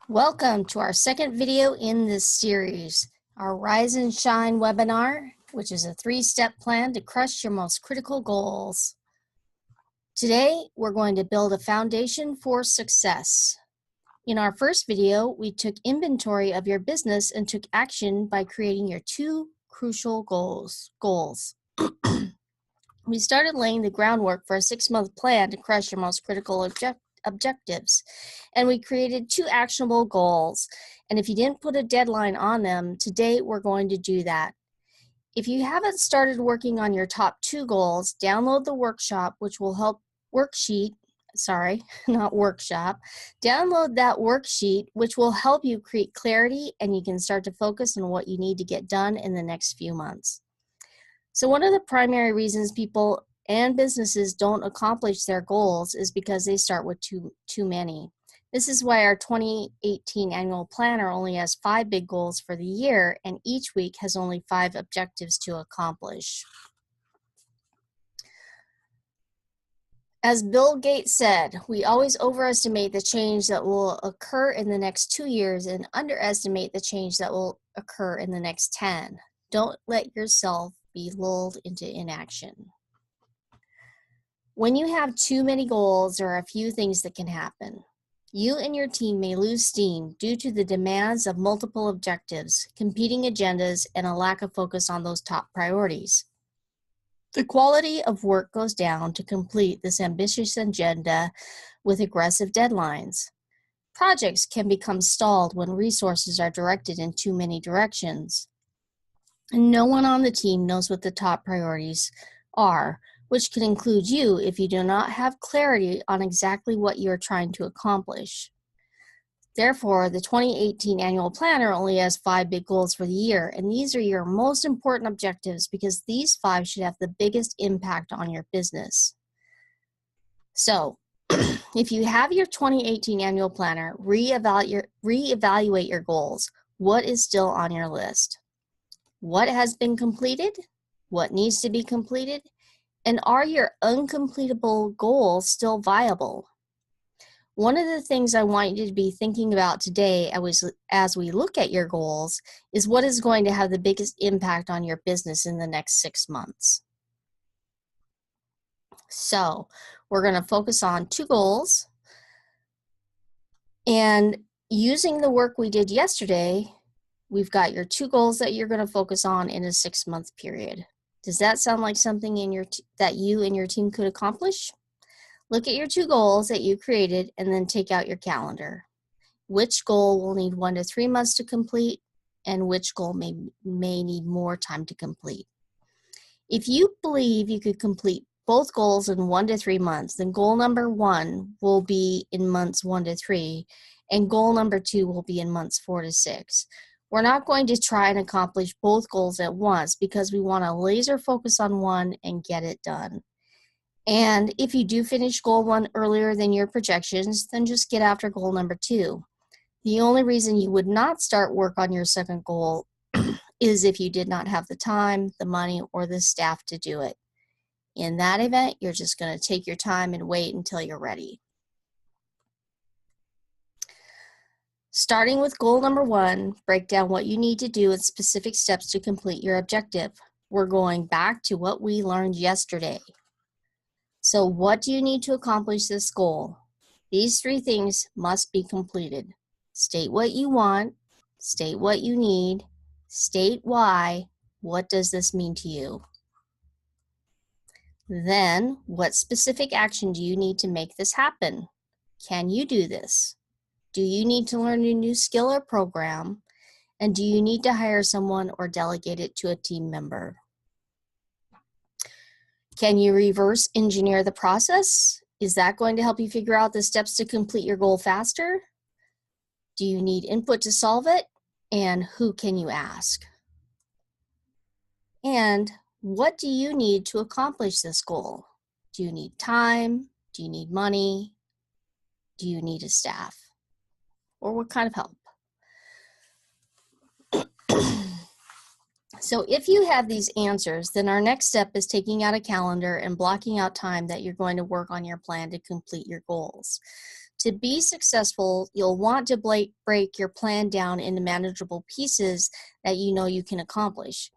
Welcome to our second video in this series, our Rise and Shine webinar, which is a 3-step plan to crush your most critical goals. Today, we're going to build a foundation for success. In our first video, we took inventory of your business and took action by creating your 2 crucial goals. We started laying the groundwork for a 6-month plan to crush your most critical objectives. And we created 2 actionable goals. And if you didn't put a deadline on them, today we're going to do that. If you haven't started working on your top 2 goals, download the workshop, which will help Download that worksheet, which will help you create clarity and you can start to focus on what you need to get done in the next few months. So one of the primary reasons people and businesses don't accomplish their goals is because they start with too many. This is why our 2018 annual planner only has 5 big goals for the year, and each week has only 5 objectives to accomplish. As Bill Gates said, we always overestimate the change that will occur in the next 2 years and underestimate the change that will occur in the next 10. Don't let yourself be lulled into inaction. When you have too many goals, there are a few things that can happen. You and your team may lose steam due to the demands of multiple objectives, competing agendas, and a lack of focus on those top priorities. The quality of work goes down to complete this ambitious agenda with aggressive deadlines. Projects can become stalled when resources are directed in too many directions. And no one on the team knows what the top priorities are, which can include you if you do not have clarity on exactly what you are trying to accomplish. Therefore, the 2018 annual planner only has 5 big goals for the year, and these are your most important objectives because these 5 should have the biggest impact on your business. So, if you have your 2018 annual planner, reevaluate your goals. What is still on your list? What has been completed? What needs to be completed? And are your uncompletable goals still viable? One of the things I want you to be thinking about today as we look at your goals is what is going to have the biggest impact on your business in the next 6 months. So we're going to focus on 2 goals. And using the work we did yesterday, we've got your 2 goals that you're going to focus on in a 6-month period. Does that sound like something that you and your team could accomplish? Look at your 2 goals that you created and then take out your calendar. Which goal will need 1 to 3 months to complete and which goal may need more time to complete? If you believe you could complete both goals in 1 to 3 months, then goal number 1 will be in months 1 to 3 and goal number 2 will be in months 4 to 6. We're not going to try and accomplish both goals at once because we want to laser focus on one and get it done. And if you do finish goal 1 earlier than your projections, then just get after goal number 2. The only reason you would not start work on your second goal is if you did not have the time, the money, or the staff to do it. In that event, you're just going to take your time and wait until you're ready. Starting with goal number 1, break down what you need to do and specific steps to complete your objective. We're going back to what we learned yesterday. So what do you need to accomplish this goal? These 3 things must be completed. State what you want, state what you need, state why. What does this mean to you? Then, what specific action do you need to make this happen? Can you do this? Do you need to learn a new skill or program? And do you need to hire someone or delegate it to a team member? Can you reverse engineer the process? Is that going to help you figure out the steps to complete your goal faster? Do you need input to solve it? And who can you ask? And what do you need to accomplish this goal? Do you need time? Do you need money? Do you need a staff? Or what kind of help? So if you have these answers, then our next step is taking out a calendar and blocking out time that you're going to work on your plan to complete your goals. To be successful, you'll want to break your plan down into manageable pieces that you know you can accomplish.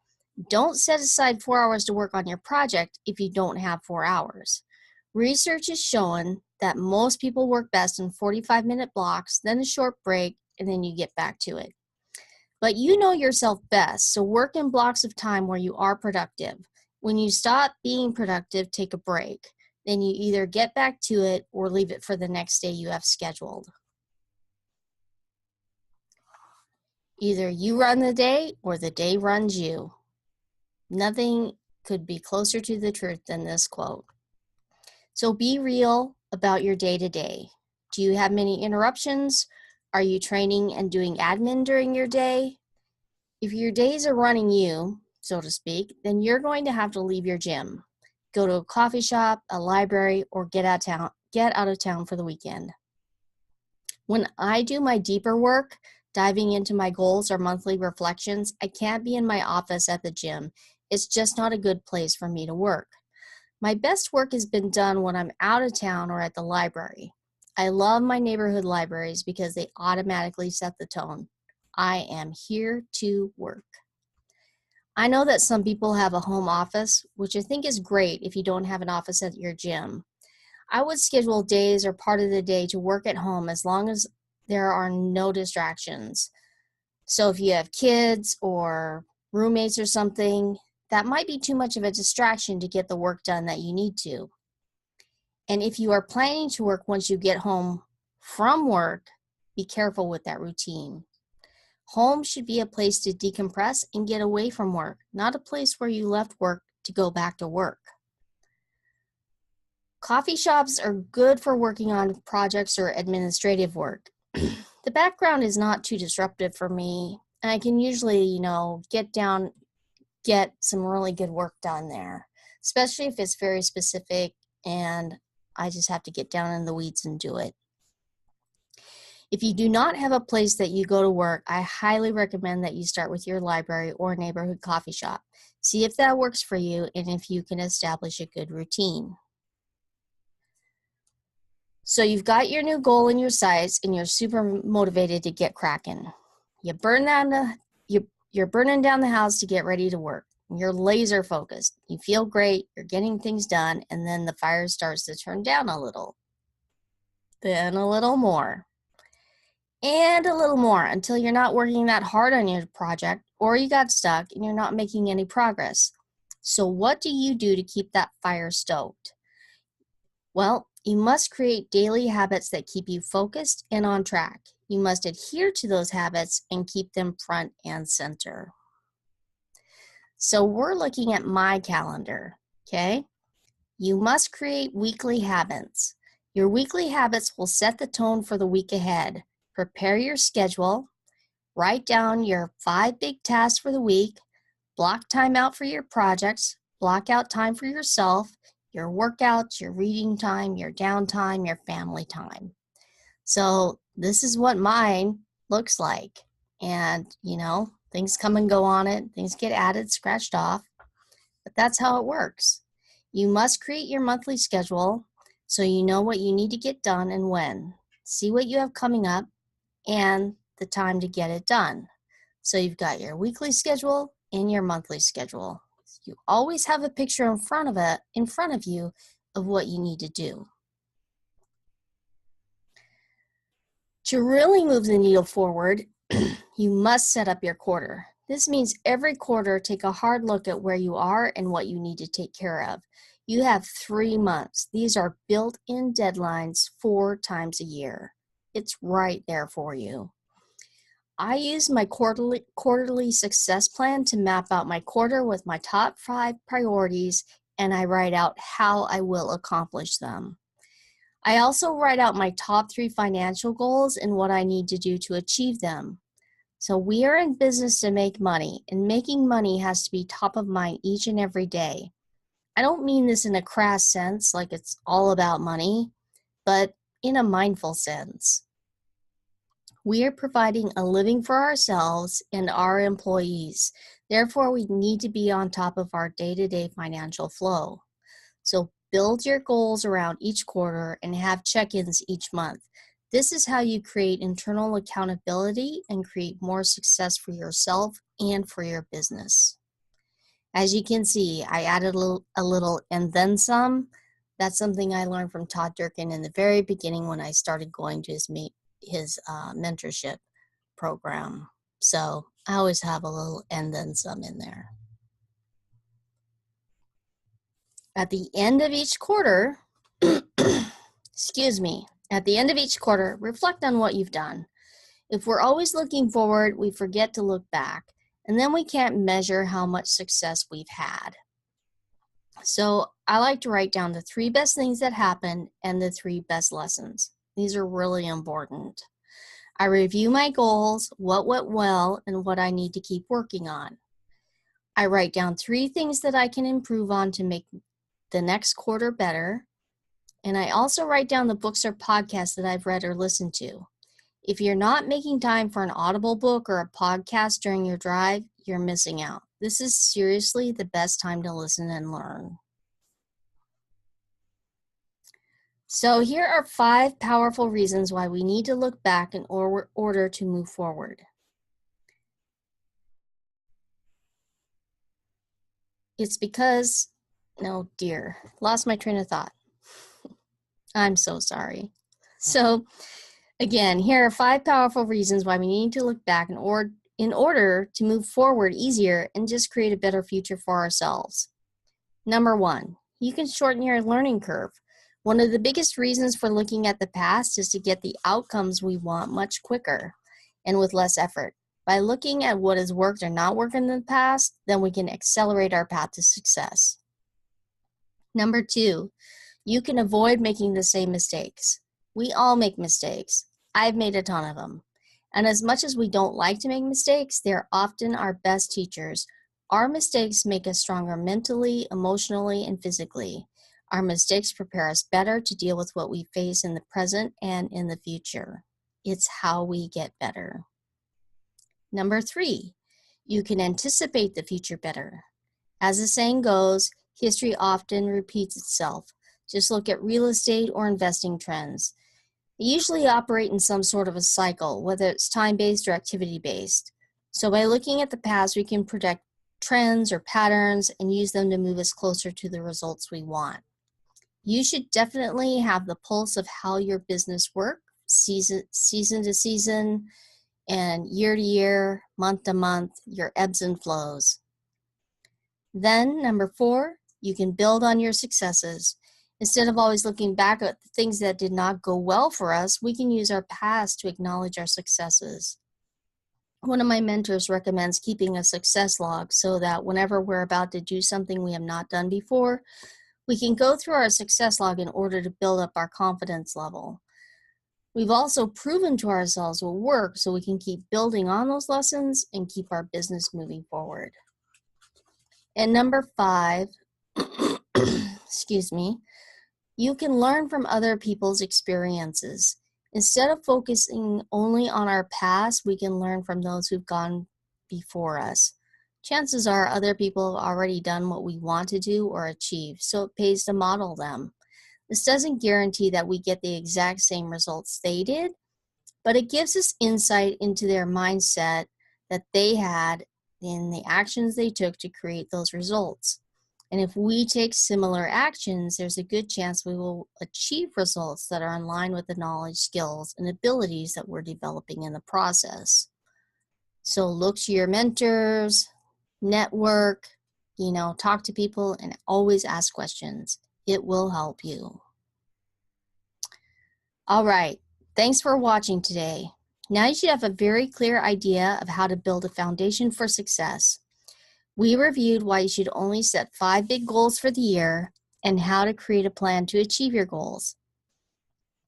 Don't set aside 4 hours to work on your project if you don't have 4 hours. Research has shown that most people work best in 45-minute blocks, then a short break, and then you get back to it. But you know yourself best, so work in blocks of time where you are productive. When you stop being productive, take a break. Then you either get back to it or leave it for the next day you have scheduled. Either you run the day or the day runs you. Nothing could be closer to the truth than this quote. So be real about your day-to-day. Do you have many interruptions? Are you training and doing admin during your day? If your days are running you, so to speak, then you're going to have to leave your gym. Go to a coffee shop, a library, or get out of town for the weekend. When I do my deeper work, diving into my goals or monthly reflections, I can't be in my office at the gym. It's just not a good place for me to work. My best work has been done when I'm out of town or at the library. I love my neighborhood libraries because they automatically set the tone. I am here to work. I know that some people have a home office, which I think is great if you don't have an office at your gym. I would schedule days or part of the day to work at home as long as there are no distractions. So if you have kids or roommates or something, that might be too much of a distraction to get the work done that you need to. And if you are planning to work once you get home from work, be careful with that routine. Home should be a place to decompress and get away from work, not a place where you left work to go back to work. Coffee shops are good for working on projects or administrative work. The background is not too disruptive for me, and I can usually, get some really good work done there, especially if it's very specific and I just have to get down in the weeds and do it. If you do not have a place that you go to work, I highly recommend that you start with your library or neighborhood coffee shop. See if that works for you and if you can establish a good routine. So you've got your new goal in your sights and you're super motivated to get cracking. You're burning down the house to get ready to work. You're laser focused. You feel great. You're getting things done. And then the fire starts to turn down a little. Then a little more. And a little more until you're not working that hard on your project or you got stuck and you're not making any progress. So what do you do to keep that fire stoked? Well, you must create daily habits that keep you focused and on track. You must adhere to those habits and keep them front and center. So we're looking at my calendar, okay? You must create weekly habits. Your weekly habits will set the tone for the week ahead. Prepare your schedule, write down your 5 big tasks for the week, block time out for your projects, block out time for yourself, your workouts, your reading time, your downtime, your family time. So this is what mine looks like. And, things come and go on it. Things get added, scratched off. But that's how it works. You must create your monthly schedule so you know what you need to get done and when. See what you have coming up and the time to get it done. So you've got your weekly schedule and your monthly schedule. You always have a picture in front of you of what you need to do. To really move the needle forward, you must set up your quarter. This means every quarter take a hard look at where you are and what you need to take care of. You have 3 months. These are built-in deadlines 4 times a year. It's right there for you. I use my quarterly success plan to map out my quarter with my top 5 priorities, and I write out how I will accomplish them. I also write out my top 3 financial goals and what I need to do to achieve them. So we are in business to make money, and making money has to be top of mind each and every day. I don't mean this in a crass sense, like it's all about money, but in a mindful sense. We are providing a living for ourselves and our employees. Therefore, we need to be on top of our day-to-day financial flow. So build your goals around each quarter and have check-ins each month. This is how you create internal accountability and create more success for yourself and for your business. As you can see, I added a little and then some. That's something I learned from Todd Durkin in the very beginning when I started going to his mentorship program. So I always have a little and then some in there. At the end of each quarter, at the end of each quarter, reflect on what you've done. If we're always looking forward, we forget to look back, and then we can't measure how much success we've had. So I like to write down the 3 best things that happened and the 3 best lessons. These are really important. I review my goals, what went well, and what I need to keep working on. I write down 3 things that I can improve on to make the next quarter better. And I also write down the books or podcasts that I've read or listened to. If you're not making time for an Audible book or a podcast during your drive, you're missing out. This is seriously the best time to listen and learn. So here are 5 powerful reasons why we need to look back in order to move forward. It's because, no dear, lost my train of thought. I'm so sorry. So again, here are 5 powerful reasons why we need to look back in order to move forward easier and just create a better future for ourselves. Number 1, you can shorten your learning curve. One of the biggest reasons for looking at the past is to get the outcomes we want much quicker and with less effort. By looking at what has worked or not worked in the past, then we can accelerate our path to success. Number 2, you can avoid making the same mistakes. We all make mistakes. I've made a ton of them. And as much as we don't like to make mistakes, they're often our best teachers. Our mistakes make us stronger mentally, emotionally, and physically. Our mistakes prepare us better to deal with what we face in the present and in the future. It's how we get better. Number 3, you can anticipate the future better. As the saying goes, history often repeats itself. Just look at real estate or investing trends. They usually operate in some sort of a cycle, whether it's time-based or activity-based. So by looking at the past, we can predict trends or patterns and use them to move us closer to the results we want. You should definitely have the pulse of how your business works, season to season, and year to year, month to month, your ebbs and flows. Then, number 4, you can build on your successes. Instead of always looking back at the things that did not go well for us, we can use our past to acknowledge our successes. One of my mentors recommends keeping a success log so that whenever we're about to do something we have not done before, we can go through our success log in order to build up our confidence level. We've also proven to ourselves what works so we can keep building on those lessons and keep our business moving forward. And number 5, you can learn from other people's experiences. Instead of focusing only on our past, we can learn from those who've gone before us. Chances are other people have already done what we want to do or achieve, so it pays to model them. This doesn't guarantee that we get the exact same results they did, but it gives us insight into their mindset that they had in the actions they took to create those results. And if we take similar actions, there's a good chance we will achieve results that are in line with the knowledge, skills, and abilities that we're developing in the process. So look to your mentors, network, talk to people, and always ask questions. It will help you. All right, thanks for watching today. Now you should have a very clear idea of how to build a foundation for success. We reviewed why you should only set 5 big goals for the year and how to create a plan to achieve your goals.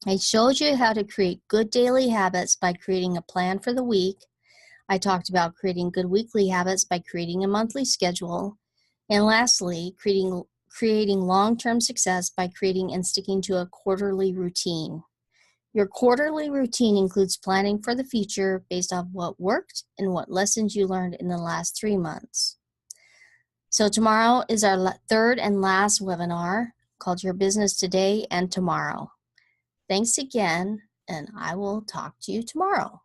I showed you how to create good daily habits by creating a plan for the week. I talked about creating good weekly habits by creating a monthly schedule. And lastly, creating long-term success by creating and sticking to a quarterly routine. Your quarterly routine includes planning for the future based on what worked and what lessons you learned in the last 3 months. So tomorrow is our 3rd and last webinar called Your Business Today and Tomorrow. Thanks again, and I will talk to you tomorrow.